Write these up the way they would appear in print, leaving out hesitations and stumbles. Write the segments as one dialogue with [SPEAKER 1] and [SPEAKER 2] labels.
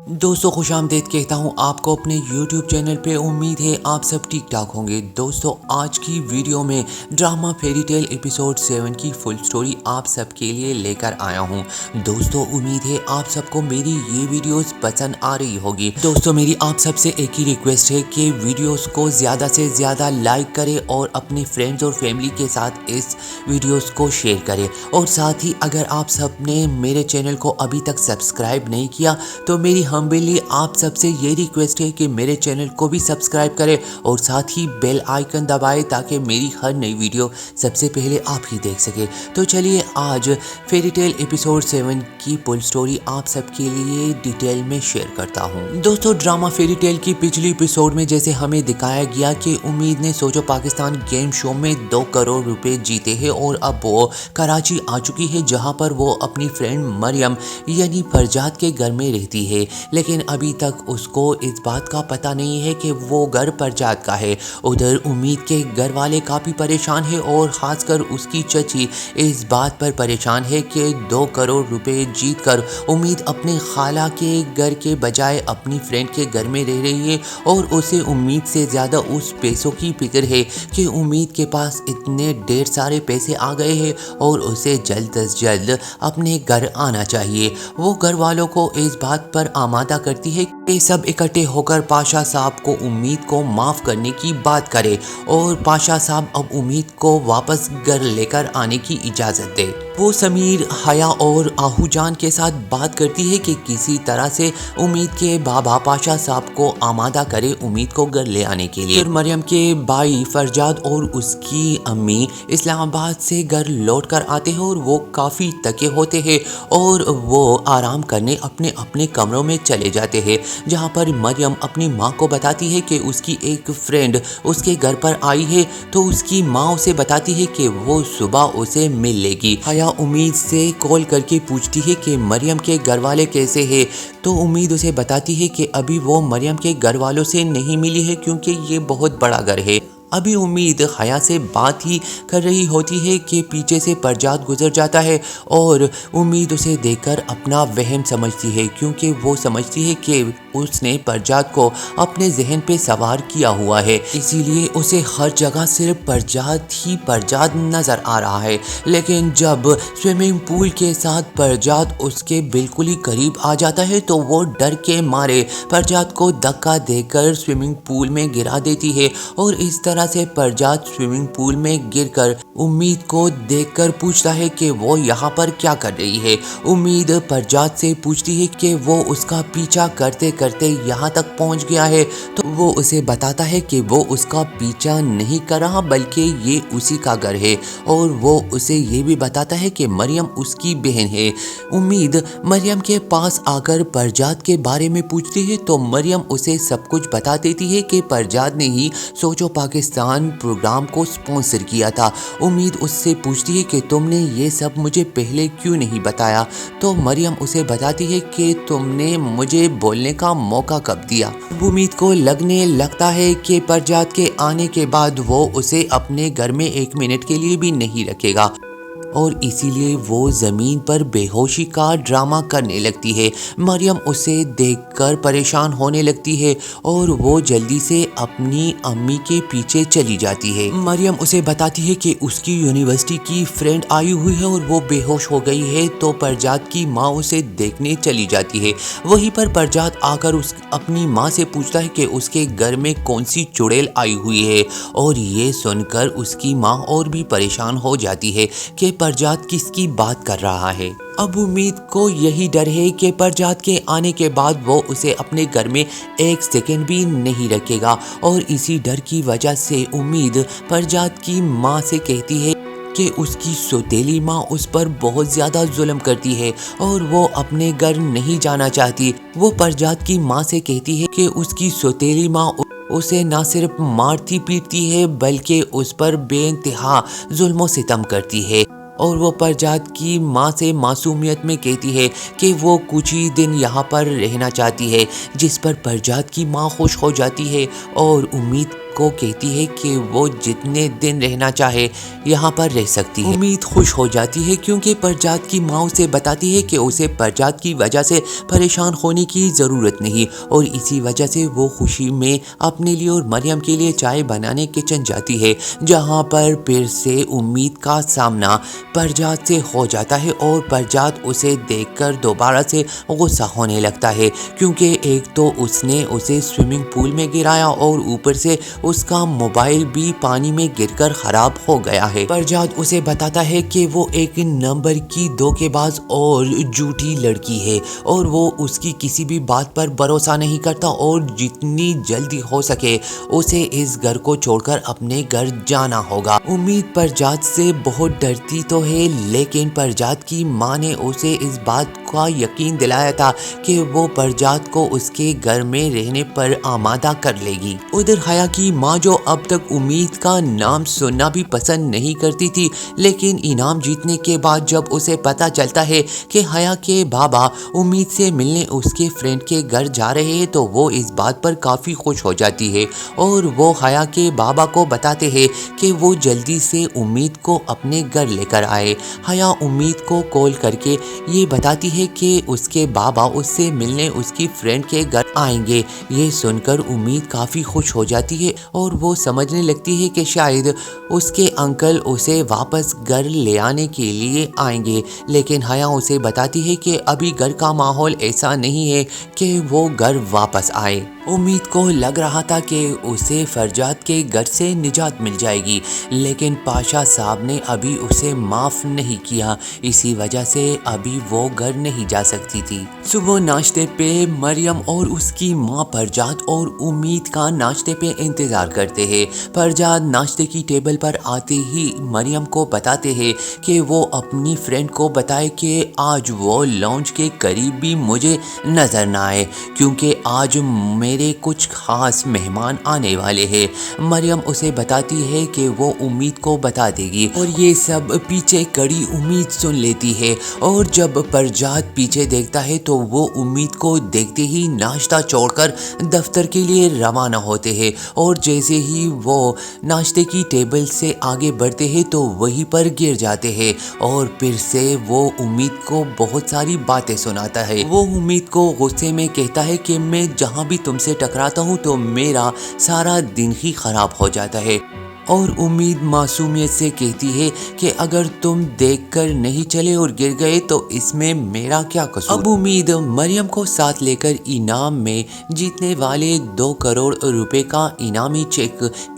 [SPEAKER 1] दोस्तों खुश आमदीद कहता हूँ आपको अपने YouTube चैनल पे। उम्मीद है आप सब ठीक ठाक होंगे। दोस्तों आज की वीडियो में ड्रामा फेरी टेल एपिसोड 7 की फुल स्टोरी आप सबके लिए लेकर आया हूँ। दोस्तों उम्मीद है आप सबको मेरी ये वीडियोस पसंद आ रही होगी। दोस्तों मेरी आप सबसे एक ही रिक्वेस्ट है कि वीडियोस को ज़्यादा से ज़्यादा लाइक करें और अपने फ्रेंड्स और फैमिली के साथ इस वीडियोस को शेयर करें। और साथ ही अगर आप सब ने मेरे चैनल को अभी तक सब्सक्राइब नहीं किया तो मेरी हम्बली आप सबसे ये रिक्वेस्ट है कि मेरे चैनल को भी सब्सक्राइब करें और साथ ही बेल आइकन दबाएं ताकि मेरी हर नई वीडियो सबसे पहले आप ही देख सके। तो चलिए आज फेरी टेल एपिसोड 7 की फुल स्टोरी आप सबके लिए डिटेल में शेयर करता हूँ। दोस्तों ड्रामा फेरी टेल की पिछली एपिसोड में जैसे हमें दिखाया गया कि उम्मीद ने सोचो पाकिस्तान गेम शो में 2 करोड़ रुपए जीते हैं और अब वो कराची आ चुकी है जहाँ पर वो अपनी फ्रेंड मरियम यानी फरजाद के घर में रहती है। लेकिन अभी तक उसको इस बात का पता नहीं है कि वो घर फरजाद का है। उधर उम्मीद के घर वाले काफ़ी परेशान है और ख़ासकर उसकी चची इस बात पर परेशान है कि 2 करोड़ रुपए जीतकर उम्मीद अपने खाला के घर के बजाय अपनी फ्रेंड के घर में रह रही है और उसे उम्मीद से ज़्यादा उस पैसों की फिक्र है कि उम्मीद के पास इतने ढेर सारे पैसे आ गए हैं और उसे जल्द से जल्द अपने घर आना चाहिए। वो घर वालों को इस बात पर आमादा करती है कि सब इकट्ठे होकर पाशा साहब को उम्मीद को माफ़ करने की बात करे और पाशा साहब अब उम्मीद को वापस घर लेकर आने की इजाज़त दे। वो समीर, हया और आहूजान के साथ बात करती है कि किसी तरह से उम्मीद के बाबा पाशा साहब को आमादा करे उम्मीद को घर ले आने के लिए। फिर मरियम के भाई फरजाद और उसकी अम्मी इस्लामाबाद से घर लौट कर आते हैं और वो काफ़ी थके होते हैं और वो आराम करने अपने अपने कमरों में चले जाते हैं, जहाँ पर मरियम अपनी माँ को बताती है कि उसकी एक फ्रेंड उसके घर पर आई है। तो उसकी माँ उसे बताती है कि वो सुबह उसे मिल लेगी। हया उम्मीद से कॉल करके पूछती है कि मरियम के घर वाले कैसे हैं। तो उम्मीद उसे बताती है कि अभी वो मरियम के घर वालों से नहीं मिली है क्योंकि ये बहुत बड़ा घर है। अभी उम्मीद हया से बात ही कर रही होती है कि पीछे से फरजाद गुजर जाता है और उम्मीद उसे देखकर अपना वहम समझती है क्योंकि वो समझती है कि उसने फरजाद को अपने जहन पे सवार किया हुआ है, इसीलिए उसे हर जगह सिर्फ फरजाद ही फरजाद नज़र आ रहा है। लेकिन जब स्विमिंग पूल के साथ फरजाद उसके बिल्कुल ही करीब आ जाता है तो वो डर के मारे फरजाद को धक्का देकर स्विमिंग पूल में गिरा देती है और इस तरह से फरजाद स्विमिंग पूल में गिरकर उम्मीद को देखकर पूछता है कि वो यहाँ पर क्या कर रही है। उम्मीद फरजाद से पूछती है कि वो उसका पीछा करते करते यहाँ तक पहुँच गया है। तो वो उसे बताता है कि वो उसका पीछा नहीं कर रहा बल्कि ये उसी का घर है और वो उसे ये भी बताता है कि मरियम उसकी बहन है। उम्मीद मरियम के पास आकर फरजाद के बारे में पूछती है तो मरियम उसे सब कुछ बता देती है कि फरजाद ने ही सोचो पाकिस्तान प्रोग्राम को स्पॉन्सर किया था। उम्मीद उससे पूछती है कि तुमने ये सब मुझे पहले क्यों नहीं बताया। तो मरियम उसे बताती है कि तुमने मुझे बोलने का मौका कब दिया। उम्मीद को लगने लगता है कि फरजाद के आने के बाद वो उसे अपने घर में 1 मिनट के लिए भी नहीं रखेगा और इसीलिए वो ज़मीन पर बेहोशी का ड्रामा करने लगती है। मरियम उसे देखकर परेशान होने लगती है और वो जल्दी से अपनी अम्मी के पीछे चली जाती है। मरियम उसे बताती है कि उसकी यूनिवर्सिटी की फ्रेंड आई हुई है और वो बेहोश हो गई है। तो फरजाद की माँ उसे देखने चली जाती है। वहीं पर फरजाद आकर अपनी माँ से पूछता है कि उसके घर में कौन सी चुड़ैल आई हुई है और ये सुनकर उसकी माँ और भी परेशान हो जाती है कि फरजाद किसकी बात कर रहा है। अब उम्मीद को यही डर है कि फरजाद के आने के बाद वो उसे अपने घर में 1 सेकंड भी नहीं रखेगा और इसी डर की वजह से उम्मीद फरजाद की माँ से कहती है कि उसकी सौतेली माँ उस पर बहुत ज़्यादा जुल्म करती है और वो अपने घर नहीं जाना चाहती। वो फरजाद की माँ से कहती है कि उसकी सौतेली माँ उसे ना सिर्फ मारती पीटती है बल्कि उस पर बेइंतहा जुल्म सितम करती है और वो फरजाद की माँ से मासूमियत में कहती है कि वो कुछ ही दिन यहाँ पर रहना चाहती है, जिस पर फरजाद की माँ खुश हो जाती है और उम्मीद को कहती है कि वो जितने दिन रहना चाहे यहाँ पर रह सकती है। उम्मीद खुश हो जाती है क्योंकि परजात की माँ उसे बताती है कि उसे परजात की वजह से परेशान होने की ज़रूरत नहीं, और इसी वजह से वो खुशी में अपने लिए और मरियम के लिए चाय बनाने किचन जाती है, जहाँ पर फिर से उम्मीद का सामना परजात से हो जाता है और परजात उसे देखकर दोबारा से गुस्सा होने लगता है, क्योंकि एक तो उसने उसे स्विमिंग पूल में गिराया और ऊपर से उसका मोबाइल भी पानी में गिरकर खराब हो गया है। परजात उसे बताता है कि वो एक नंबर की धोखेबाज और झूठी लड़की है और वो उसकी किसी भी बात पर भरोसा नहीं करता और जितनी जल्दी हो सके उसे इस घर को छोड़कर अपने घर जाना होगा। उम्मीद परजात से बहुत डरती तो है, लेकिन परजात की माँ ने उसे इस बात का यकीन दिलाया था कि वो परजात को उसके घर में रहने पर आमादा कर लेगी। उधर हया की माँ, जो अब तक उम्मीद का नाम सुनना भी पसंद नहीं करती थी, लेकिन इनाम जीतने के बाद जब उसे पता चलता है कि हया के बाबा उम्मीद से मिलने उसके फ्रेंड के घर जा रहे हैं, तो वो इस बात पर काफ़ी खुश हो जाती है और वो हया के बाबा को बताते हैं कि वो जल्दी से उम्मीद को अपने घर लेकर आए। हया उम्मीद को कॉल करके ये बताती है कि उसके बाबा उससे मिलने उसकी फ्रेंड के घर आएंगे। ये सुनकर उम्मीद काफ़ी खुश हो जाती है और वो समझने लगती है कि शायद उसके अंकल उसे वापस घर ले आने के लिए आएंगे, लेकिन हया उसे बताती है कि अभी घर का माहौल ऐसा नहीं है कि वो घर वापस आए। उम्मीद को लग रहा था कि उसे फरजात के घर से निजात मिल जाएगी, लेकिन पाशा साहब ने अभी उसे माफ़ नहीं किया, इसी वजह से अभी वो घर नहीं जा सकती थी। सुबह नाश्ते पे मरियम और उसकी माँ फरजात और उम्मीद का नाश्ते पे इंतज़ार करते हैं। फरजात नाश्ते की टेबल पर आते ही मरियम को बताते हैं कि वो अपनी फ्रेंड को बताए कि आज वो लॉन्च के करीब भी मुझे नज़र ना आए, क्योंकि आज मेरे कुछ खास मेहमान आने वाले हैं। मरियम उसे बताती है कि वो उम्मीद को बता देगी और ये सब पीछे खड़ी उम्मीद सुन लेती है, और जब परजात पीछे देखता है तो वो उम्मीद को देखते ही नाश्ता छोड़कर दफ्तर के लिए रवाना होते हैं, और जैसे ही वो नाश्ते की टेबल से आगे बढ़ते हैं तो वहीं पर गिर जाते हैं और फिर से वो उम्मीद को बहुत सारी बातें सुनाता है। वो उम्मीद को गुस्से में कहता है कि मैं जहाँ भी तुमसे टकराता हूँ तो मेरा सारा दिन ही खराब हो जाता है, और उम्मीद मासूमियत से कहती है कि अगर तुम देखकर नहीं चले और गिर गए तो इसमें मेरा क्या कसूर। अब उम्मीद मरियम को साथ लेकर इनाम में जीतने वाले 2 करोड़ रुपए का इनामी चेक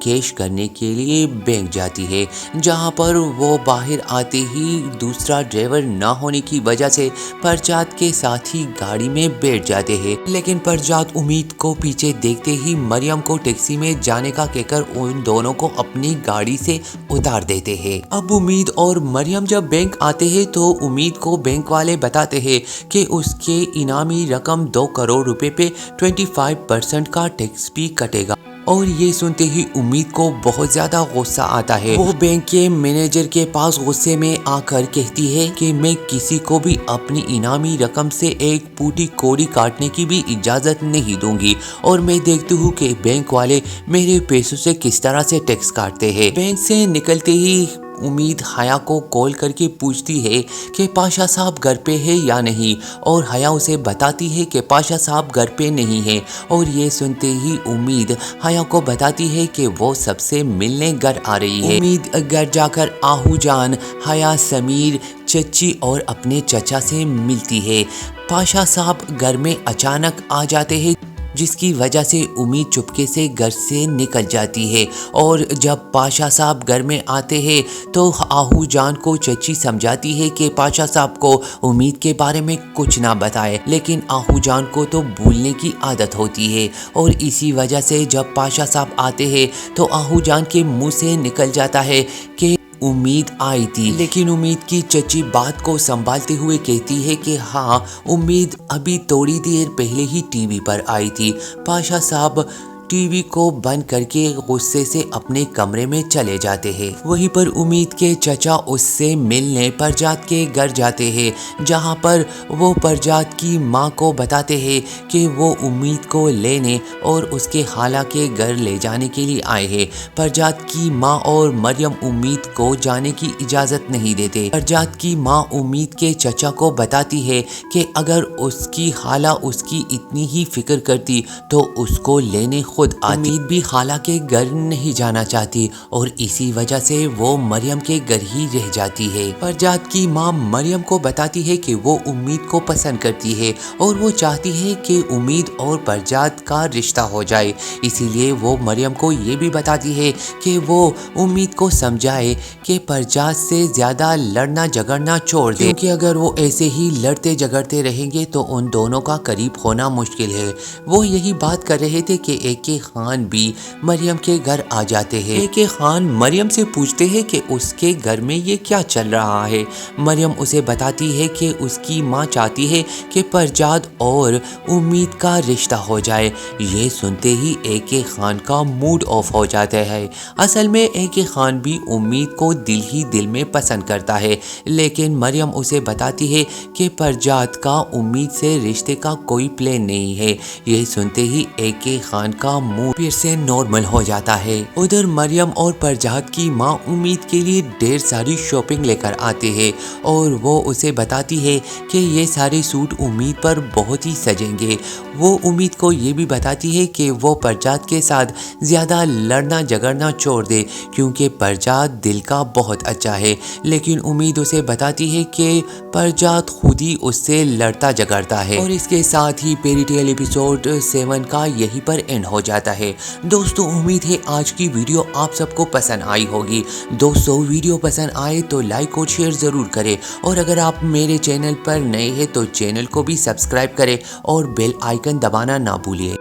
[SPEAKER 1] कैश करने के लिए बैंक जाती है, जहां पर वो बाहर आते ही दूसरा ड्राइवर ना होने की वजह से परजात के साथ ही गाड़ी में बैठ जाते हैं, लेकिन परजात उम्मीद को पीछे देखते ही मरियम को टैक्सी में जाने का कहकर उन दोनों को अपनी गाड़ी से उतार देते हैं। अब उम्मीद और मरियम जब बैंक आते हैं तो उम्मीद को बैंक वाले बताते हैं कि उसके इनामी रकम 2 करोड़ रुपए पे 25% का टैक्स भी कटेगा, और ये सुनते ही उम्मीद को बहुत ज्यादा गुस्सा आता है। वो बैंक के मैनेजर के पास गुस्से में आकर कहती है कि मैं किसी को भी अपनी इनामी रकम से एक पूटी कोड़ी काटने की भी इजाजत नहीं दूंगी, और मैं देखती हूँ कि बैंक वाले मेरे पैसों से किस तरह से टैक्स काटते हैं। बैंक से निकलते ही उम्मीद हया को कॉल करके पूछती है कि पाशा साहब घर पे है या नहीं, और हया उसे बताती है कि पाशा साहब घर पे नहीं है, और ये सुनते ही उम्मीद हया को बताती है कि वो सबसे मिलने घर आ रही है। उम्मीद घर जाकर आहू जान, हया, समीर, चची और अपने चचा से मिलती है। पाशा साहब घर में अचानक आ जाते हैं, जिसकी वजह से उम्मीद चुपके से घर से निकल जाती है, और जब पाशा साहब घर में आते हैं तो आहू जान को चची समझाती है कि पाशा साहब को उम्मीद के बारे में कुछ ना बताए, लेकिन आहू जान को तो भूलने की आदत होती है, और इसी वजह से जब पाशा साहब आते हैं तो आहू जान के मुंह से निकल जाता है कि उम्मीद आई थी, लेकिन उम्मीद की चची बात को संभालते हुए कहती है कि हाँ, उम्मीद अभी थोड़ी देर पहले ही टीवी पर आई थी। पाशा साहब टीवी को बंद करके गुस्से से अपने कमरे में चले जाते हैं। वहीं पर उम्मीद के चचा उससे मिलने परजात के घर जाते हैं, जहां पर वो परजात की माँ को बताते हैं कि वो उम्मीद को लेने और उसके खाला के घर ले जाने के लिए आए हैं। परजात की माँ और मरियम उम्मीद को जाने की इजाजत नहीं देते। परजात की माँ उम्मीद के चचा को बताती है कि अगर उसकी खाला उसकी इतनी ही फिक्र करती तो उसको लेने खुद आती। उम्मीद भी खाला के घर नहीं जाना चाहती और इसी वजह से वो मरियम के घर ही रह जाती है। परजात की माँ मरियम को बताती है कि वो उम्मीद को पसंद करती है और वो चाहती है कि उम्मीद और परजात का रिश्ता हो जाए। इसीलिए वो मरियम को ये भी बताती है कि वो उम्मीद को समझाए कि परजात से ज्यादा लड़ना झगड़ना छोड़ दे, क्योंकि अगर वो ऐसे ही लड़ते झगड़ते रहेंगे तो उन दोनों का करीब होना मुश्किल है। वो यही बात कर रहे थे कि ए.के. खान भी मरियम के घर आ जाते हैं। ए.के. खान मरियम से पूछते हैं कि उसके घर में ये क्या चल रहा है। मरियम उसे बताती है कि उसकी माँ चाहती है कि परजात और उम्मीद का रिश्ता हो जाए। ये सुनते ही ए.के. खान का मूड ऑफ हो जाता है। असल में ए.के. खान भी उम्मीद को दिल ही दिल में पसंद करता है, लेकिन मरियम उसे बताती है कि परजात का उम्मीद से रिश्ते का कोई प्लान नहीं है। यही सुनते ही ए.के. खान का मूड फिर से नॉर्मल हो जाता है। उधर मरियम और परजात की माँ उम्मीद के लिए ढेर सारी शॉपिंग लेकर आते हैं और वो उसे बताती है कि ये सारे सूट उम्मीद पर बहुत ही सजेंगे। वो उम्मीद को ये भी बताती है कि वो परजात के साथ ज़्यादा लड़ना झगड़ना छोड़ दे, क्योंकि परजात दिल का बहुत अच्छा है। लेकिन उम्मीद उसे बताती है कि परजात खुद ही उससे लड़ता झगड़ता है। और इसके साथ ही फेरी टेल एपिसोड 7 का यहीं पर एंड हो जाता है। दोस्तों उम्मीद है आज की वीडियो आप सबको पसंद आई होगी। दोस्तों वीडियो पसंद आए तो लाइक और शेयर ज़रूर करें, और अगर आप मेरे चैनल पर नए हैं तो चैनल को भी सब्सक्राइब करें और बेल आइकन दबाना ना भूलिए।